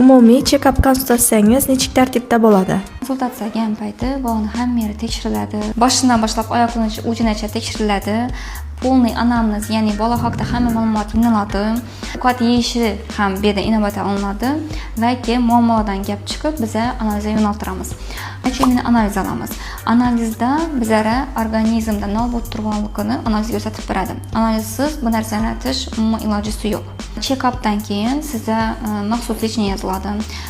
Umumiy check-up konsultatsiyangiz nechik tartibda bo'ladi? Konsultatsiya kelgan payti bolani hamma yeri tekshiriladi. Boshidan boshlab oyoqning uchigacha tekshiriladi. Полный anamnez, ya'ni bola haqida hamma ma'lumot yig'iladi. Ovqat yeyishi ham bu yerda inobatga olinadi va keyin muammolardan gap chiqib, biz analizga yo'naltiramiz. Achimini analiz olamiz. Analizda bizlara organizmda nima bo'lib turganligini analiz ko'rsatib beradi. Analizsiz bu narsani aytish umuman ilojisi yo'q. Check-updan keyin sizga maxsus lechniya yoziladi.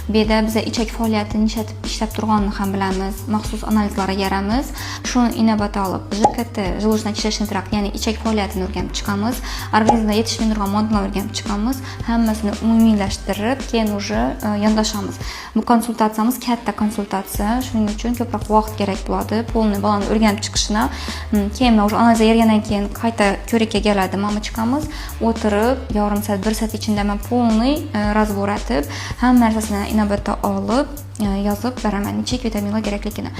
Bu yerda biz ichak faoliyatini ishlab turganini ham bilamiz. Maxsus analizlarga yaramiz. Shuni inobatga olib, JKT, желудочно-кишечный trakt, ya'ni ichak faoliyatini o'rganib chiqamiz. Organizmda yetishmay turgan moddalarni o'rganib chiqamiz. Hammasini umumiylashtirib, keyin уже yondashamiz. Bu konsultatsiyamiz katta konsultatsiya. Shuning uchun ko'proq vaqt kerak bo'ladi. Polni bolani o'rganib chiqishni. Keyin уже analiz bergandan keyin qayta ko'rikka keladi, mana chiqamiz. O'tirib, yarim soat, 1 soat ichida men polni razbor etib, hamma narsasini inobatga olib, yozib beraman nechik vitaminlar kerakligini.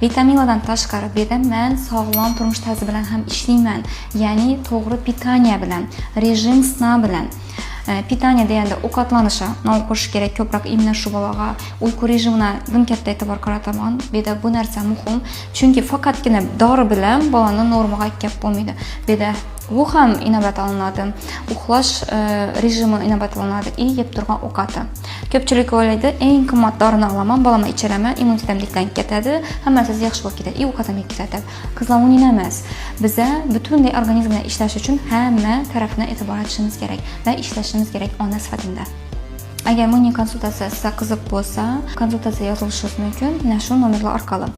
Vitaminlardan tashqari bu yerda men sog'lom turmush tarzi bilan ham ishlayman. Ya'ni to'g'ri pitaniya bilan, rejim sna bilan. Pitaniya deganda ovqatlanishi, o'qish kerak, ko'proq immuniy shu bolaga uyqu rejimini dim katta e'tibor qarataman. Bu yerda bu narsa muhim, chunki faqatgina dori bilan bolani normaga olib bo'lmaydi. Bu yerda bu ham inobatga olinadi. Uxlash rejimi inobatga olinadi, yeb turgan ovqati. Ko'pchilik o'ylaydi, eng qimmat dorini olaman, bolama ichiraman, immunitetim tiklanib ketadi, hammasi yaxshi bo'lib ketadi, ovqatim yeb ketadi. Qizlar uning emas. Biza butunlay organizmni ishlash uchun hamma tarafni e'tibor etishimiz kerak va ishlashimiz kerak ona sifatida. Agar buning konsultatsiyasi sizga qiziq bo'lsa, konsultatsiya yozilishingiz mumkin mana shu nomerlar orqali.